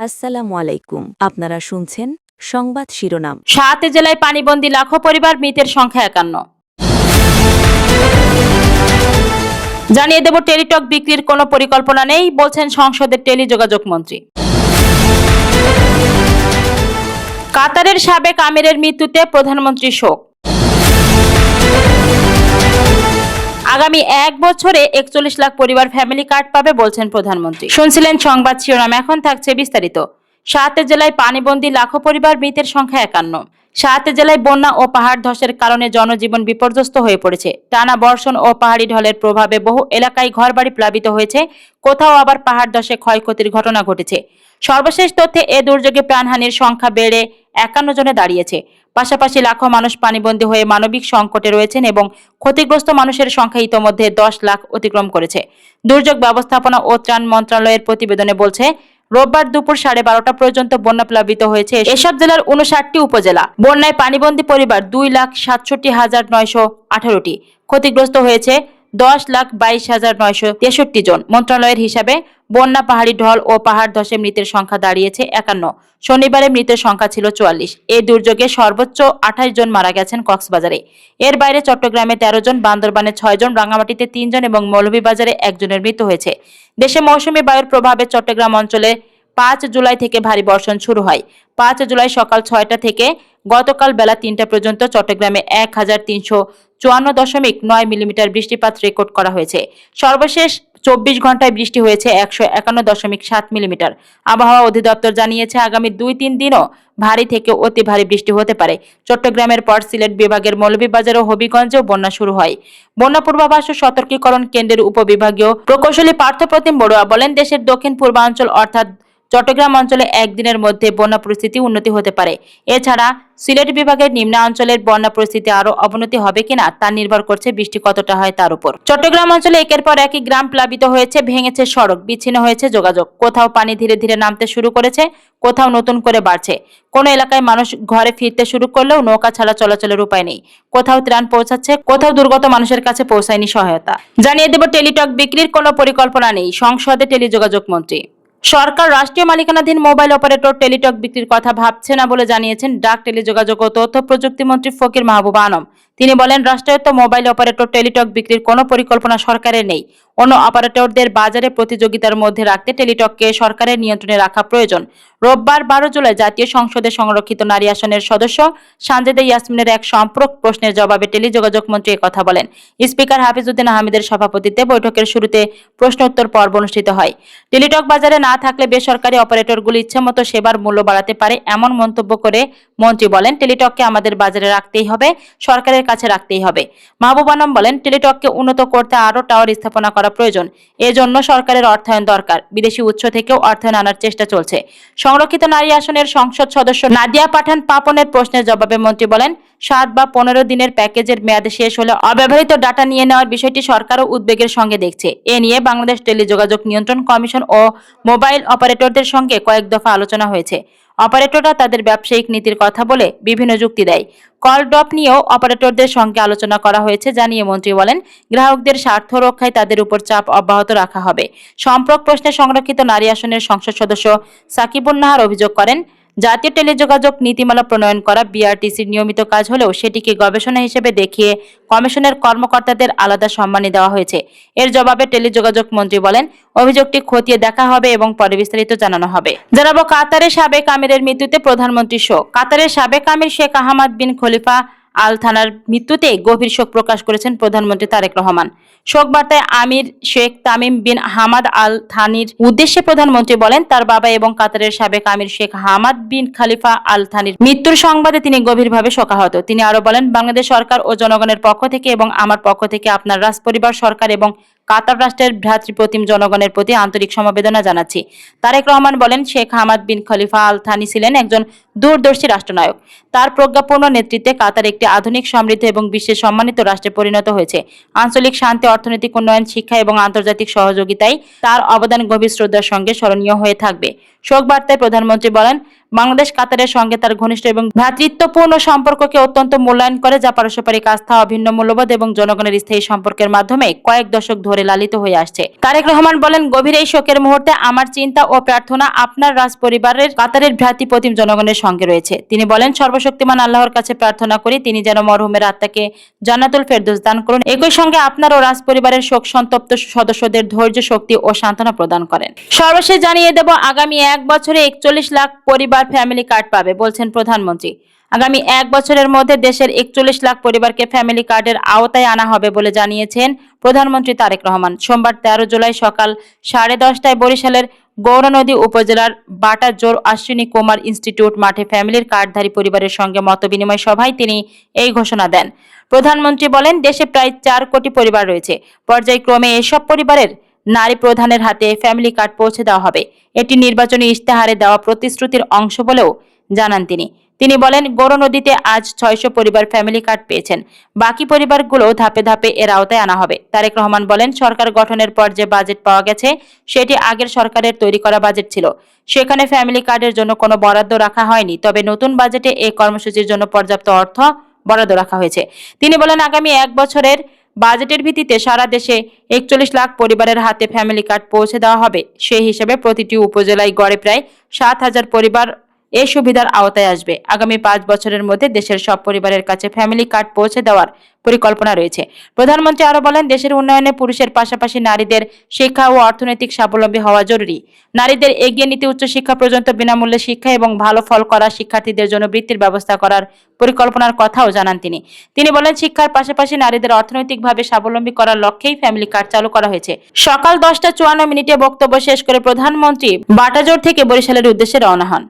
আসসালামু আলাইকুম। আপনারা শুনছেন সংবাদ শিরোনাম। 7 জেলায় পানিবন্দী লাখো পরিবার, মৃতের সংখ্যা 51। জানিয়ে দেব, টেলিটক বিক্রির কোনো পরিকল্পনা নেই, বলছেন সংসদের টেলিযোগাযোগ মন্ত্রী। কাতারের সাবেক আমিরের মৃত্যুতে প্রধানমন্ত্রী শোক। আগামী 1 বছরে 41 লাখ পরিবার ফ্যামিলি কার্ড পাবে, বলছেন প্রধানমন্ত্রী। শুনছিলেন সংবাদ শিরোনাম, এখন থাকছে বিস্তারিত। 7 জেলায় পানিবন্দী লাখো পরিবার, মৃতের সংখ্যা 51। 7 জেলায় বন্যা ও পাহাড় ধসের কারণে জনজীবন বিপর্যস্ত হয়ে পড়েছে। টানা বর্ষণ ও পাহাড়ি ঢলের প্রভাবে বহু এলাকায় ঘরবাড়ি প্লাবিত হয়েছে, কোথাও আবার পাহাড় ধসে ক্ষয়ক্ষতির ঘটনা ঘটেছে। সর্বশেষ তথ্যে এ দুর্যোগে প্রাণহানির সংখ্যা বেড়ে 51 জনে দাঁড়িয়েছে। পাশাপাশি লাখো মানুষ পানিবন্দী হয়ে মানবিক সংকটে রয়েছেন এবং ক্ষতিগ্রস্ত মানুষের সংখ্যা ইতোমধ্যে 10 লাখ অতিক্রম করেছে। দুর্যোগ ব্যবস্থাপনা ও ত্রাণ মন্ত্রণালয়ের প্রতিবেদনে বলছে, রোববার দুপুর 12:30 পর্যন্ত বন্যা প্লাবিত হয়েছে এসব জেলার 59টি উপজেলা। বন্যায় পানিবন্দী পরিবার 2,67,918টি। ক্ষতিগ্রস্ত হয়েছে 10,22,963 জন। মন্ত্রণালয়ের হিসাবে বন্যা, পাহাড়ি ঢল ও পাহাড় ধসে মৃতের সংখ্যা দাঁড়িয়েছে 51। শনিবারে মৃতের সংখ্যা ছিল 44। এই দুর্যোগে সর্বোচ্চ 28 জন মারা গেছেন কক্সবাজারে। এর বাইরে চট্টগ্রামে 13 জন, বান্দরবানে 6 জন, রাঙ্গামাটিতে 3 জন এবং মৌলভীবাজারে 1 জনের মৃত্যু হয়েছে। দেশে মৌসুমী বায়ুর প্রভাবে চট্টগ্রাম অঞ্চলে 5 জুলাই থেকে ভারী বর্ষণ শুরু হয়। 5 জুলাই সকাল 6টা থেকে গতকাল বেলা 3টা পর্যন্ত চট্টগ্রামে 1354.9 মিলিমিটার বৃষ্টিপাত রেকর্ড করা হয়েছে। সর্বশেষ 24 ঘন্টায় বৃষ্টি হয়েছে 151.7 মিলিমিটার। আবহাওয়া অধিদপ্তর জানিয়েছে, আগামী 2-3 দিনও ভারী থেকে অতি ভারী বৃষ্টি হতে পারে। চট্টগ্রামের পর সিলেট বিভাগের মৌলভীবাজার ও হবিগঞ্জেও বন্যা শুরু হয়। বন্যা পূর্বাভাস ও সতর্কীকরণ কেন্দ্রের উপবিভাগীয় প্রকৌশলী পার্থপ্রতিম বড়ুয়া বলেন, দেশের দক্ষিণ পূর্বাঞ্চল অর্থাৎ চট্টগ্রাম অঞ্চলে একদিনের মধ্যে বন্যা পরিস্থিতি উন্নতি হতে পারে। এছাড়া সিলেট বিভাগের নিম্নাঞ্চলের বন্যা পরিস্থিতি আরো অবনতি হবে কিনা তা নির্ভর করছে বৃষ্টি কতটা হয় তার উপর। চট্টগ্রাম অঞ্চলে একের পর একই গ্রাম প্লাবিত হয়েছে, ভেঙেছে সড়ক, বিচ্ছিন্ন হয়েছে যোগাযোগ। কোথাও পানি ধীরে ধীরে নামতে শুরু করেছে, কোথাও নতুন করে বাড়ছে। কোন এলাকায় মানুষ ঘরে ফিরতে শুরু করলেও নৌকা ছাড়া চলাচলের উপায় নেই। কোথাও ত্রাণ পৌঁছাচ্ছে, কোথাও দুর্গত মানুষের কাছে পৌঁছায়নি সহায়তা। জানিয়ে দেব, টেলিটক বিক্রির কোনো পরিকল্পনা নেই, সংসদে টেলিযোগাযোগ মন্ত্রী। সরকার রাষ্ট্রীয় মালিকানাধীন মোবাইল অপারেটর টেলিটক বিক্রির কথা ভাবছে না বলে জানিয়েছেন ডাক, টেলিযোগাযোগ ও তথ্য প্রযুক্তি মন্ত্রী ফকির মাহবুব আলম। তিনি বলেন, রাষ্ট্রায়ত্ত মোবাইল অপারেটর টেলিটক বিক্রির কোনো পরিকল্পনা সরকারের নেই। অন্য অপারেটরদের বাজারে প্রতিযোগিতার মধ্যে রাখতে টেলিটককে সরকারের নিয়ন্ত্রণে রাখা প্রয়োজন। রোববার 12 জুলাই জাতীয় সংসদে সংরক্ষিত নারী আসনের সদস্য সানজেদা ইয়াসমিনের এক সম্পূরক প্রশ্নের জবাবে টেলিযোগাযোগ মন্ত্রী একথা বলেন। স্পিকার হাফিজউদ্দিন আহমেদের সভাপতিত্বে বৈঠকের শুরুতে প্রশ্নোত্তর পর্ব অনুষ্ঠিত হয়। টেলিটক বাজারে না থাকলে বেসরকারি অপারেটরগুলো ইচ্ছেমতো সেবার মূল্য বাড়াতে পারে, এমন মন্তব্য করে মন্ত্রী বলেন, টেলিটককে আমাদের বাজারে রাখতেই হবে, সরকারের কাছে রাখতেই হবে। মাহবুব আলম বলেন, টেলিটককে উন্নত করতে আরও টাওয়ার স্থাপনা করা প্রয়োজন। এজন্য সরকারের অর্থায়ন দরকার। বিদেশি উৎস থেকেও অর্থায়ন আনার চেষ্টা চলছে। সংরক্ষিত নারী আসনের সংসদ সদস্য নাদিয়া পাঠান পাপনের প্রশ্নের জবাবে মন্ত্রী বলেন, 7 বা 15 দিনের প্যাকেজের মেয়াদ শেষ হলে অব্যবহৃত ডাটা নিয়ে নেওয়ার বিষয়টি সরকারও উদ্বেগের সঙ্গে দেখছে। এ নিয়ে বাংলাদেশ টেলিযোগাযোগ নিয়ন্ত্রণ কমিশন ও মোবাইল অপারেটরদের সঙ্গে কয়েক দফা আলোচনা হয়েছে। অপারেটররা তাদের ব্যবসায়িক নীতির কথা বলে বিভিন্ন যুক্তি দেয়। কল ড্রপ নিয়েও অপারেটরদের সঙ্গে আলোচনা করা হয়েছে জানিয়ে মন্ত্রী বলেন, গ্রাহকদের স্বার্থ রক্ষায় তাদের উপর চাপ অব্যাহত রাখা হবে। সম্পর্ক প্রশ্নে সংরক্ষিত নারী আসনের সংসদ সদস্য সাকিবুন নাহার অভিযোগ করেন, জাতীয় টেলিযোগাযোগ নীতিমালা প্রণয়ন করা বিআরটিসির নিয়মিত কাজ হলেও সেটিকে গবেষণা হিসেবে দেখিয়ে কমিশনের কর্মকর্তাদের আলাদা সম্মানী দেওয়া হয়েছে। এর জবাবে টেলিযোগাযোগ মন্ত্রী বলেন, অভিযোগটি খতিয়ে দেখা হবে এবং পরে বিস্তারিত জানানো হবে। জানাবো, কাতারের সাবেক আমিরের মৃত্যুতে প্রধানমন্ত্রী শোক। কাতারের সাবেক আমির শেখ আহমাদ বিন খলিফা আল থানার মৃত্যুতে গভীর শোক প্রকাশ করেছেন প্রধানমন্ত্রী তারেক রহমান। শোক বার্তায় Emir Sheikh Tamim bin Hamad Al থানির উদ্দেশ্যে প্রধানমন্ত্রী বলেন, তার বাবা এবং কাতারের সাবেক আমির শেখ হামাদ বিন খলিফা আল থানির মৃত্যুর সংবাদে তিনি গভীরভাবে শোকাহত। তিনি আরো বলেন, বাংলাদেশ সরকার ও জনগণের পক্ষ থেকে এবং আমার পক্ষ থেকে আপনার রাজপরিবার, সরকার এবং কাতার রাষ্ট্রের ভ্রাতৃপ্রতিম জনগণের প্রতি আন্তরিক সমবেদনা জানাচ্ছি। তারেক রহমান বলেন, শেখ হামাদ বিন খলিফা আল থানি ছিলেন একজন দূরদর্শী রাষ্ট্রনায়ক। তার প্রজ্ঞাপূর্ণ নেতৃত্বে কাতার একটি আধুনিক, সমৃদ্ধ এবং বিশ্বের সম্মানিত রাষ্ট্রে পরিণত হয়েছে। আঞ্চলিক শান্তি, অর্থনৈতিক উন্নয়ন, শিক্ষা এবং আন্তর্জাতিক সহযোগিতায় তার অবদান গভীর শ্রদ্ধার সঙ্গে স্মরণীয় হয়ে থাকবে। শোক বার্তায় প্রধানমন্ত্রী বলেন, বাংলাদেশ কাতারের সঙ্গে তার ঘনিষ্ঠ এবং ভ্রাতৃত্বপূর্ণ সম্পর্ককে অত্যন্ত মূল্যায়ন করে, যা পারস্পরিক আস্থা, অভিন্ন মূল্যবোধ এবং জনগণের স্থায়ী সম্পর্কের মাধ্যমে কয়েক দশক ধরে করে লালিত হয়ে আসছে। তারেক রহমান বলেন, গভীর এই শোকের মুহূর্তে আমার চিন্তা ও প্রার্থনা আপনার রাজ পরিবারের কাতারের ভ্রাতৃপ্রতিম জনগণের সঙ্গে রয়েছে। তিনি বলেন, সর্বশক্তিমান আল্লাহর কাছে প্রার্থনা করি তিনি যেন মরহুমের আত্মাকে জান্নাতুল ফেরদৌস দান করুন। একই সঙ্গে আপনার ও রাজ পরিবারের শোক সন্তপ্ত সদস্যদের ধৈর্য, শক্তি ও সান্ত্বনা প্রদান করেন। সর্বশেষ জানিয়ে দেব, আগামী 1 বছরে 41 লাখ পরিবার ফ্যামিলি কার্ড পাবে বলছেন প্রধানমন্ত্রী। আগামী 1 বছরের মধ্যে দেশের 41 লাখ পরিবারকে ফ্যামিলি কার্ডের আওতায় আনা হবে বলে জানিয়েছেন প্রধানমন্ত্রী তারেক রহমান। সোমবার 13 জুলাই সকাল 10:30টায় বরিশালের গৌরনদী উপজেলার বাটাজোর অশ্বিনী কুমার ইনস্টিটিউট মাঠে ফ্যামিলির কার্ডধারী পরিবারের সঙ্গে মতবিনিময় সভায় তিনি এই ঘোষণা দেন। প্রধানমন্ত্রী বলেন, দেশে প্রায় 4 কোটি পরিবার রয়েছে। পর্যায়ক্রমে এসব পরিবারের নারী প্রধানের হাতে ফ্যামিলি কার্ড পৌঁছে দেওয়া হবে। এটি নির্বাচনী ইশতেহারে দেওয়া প্রতিশ্রুতির অংশ বলেও জানান তিনি বলেন, গৌরনদীতে আজ 600 পরিবার ফ্যামিলি কার্ড পেয়েছেন। বাকি পরিবারগুলো ধাপে ধাপে এর আওতায় আনা হবে। তারেক রহমান বলেন, সরকার গঠনের পর যে বাজেট পাওয়া গেছে সেটি আগের সরকারের তৈরি করা বাজেট ছিল। সেখানে ফ্যামিলি কার্ডের জন্য কোনো বরাদ্দ রাখা হয়নি। তবে নতুন বাজেটে এই কর্মসূচির জন্য পর্যাপ্ত অর্থ বরাদ্দ রাখা হয়েছে। তিনি বলেন, আগামী 1 বছরের বাজেটের ভিত্তিতে সারা দেশে 41 লাখ পরিবারের হাতে ফ্যামিলি কার্ড পৌঁছে দেওয়া হবে। সেই হিসেবে প্রতিটি উপজেলায় গড়ে প্রায় 7,000 পরিবার এই সুবিধার আওতায় আসবে। আগামী 5 বছরের মধ্যে দেশের সব পরিবারের কাছে ফ্যামিলি কার্ড পৌঁছে দেওয়ার পরিকল্পনা রয়েছে। প্রধানমন্ত্রী আরো বলেন, দেশের উন্নয়নে পুরুষের পাশাপাশি নারীদের শিক্ষা ও অর্থনৈতিক স্বাবলম্বী হওয়া জরুরি। নারীদের এগিয়ে নিতে উচ্চশিক্ষা পর্যন্ত বিনামূল্যে শিক্ষা এবং ভালো ফল করা শিক্ষার্থীদের জন্য বৃত্তির ব্যবস্থা করার পরিকল্পনার কথাও জানান তিনি বলেন, শিক্ষার পাশাপাশি নারীদের অর্থনৈতিকভাবে স্বাবলম্বী করার লক্ষ্যেই ফ্যামিলি কার্ড চালু করা হয়েছে। সকাল 10:54 বক্তব্য শেষ করে প্রধানমন্ত্রী বাটাজোর থেকে বরিশালের উদ্দেশ্যে রওনা হন।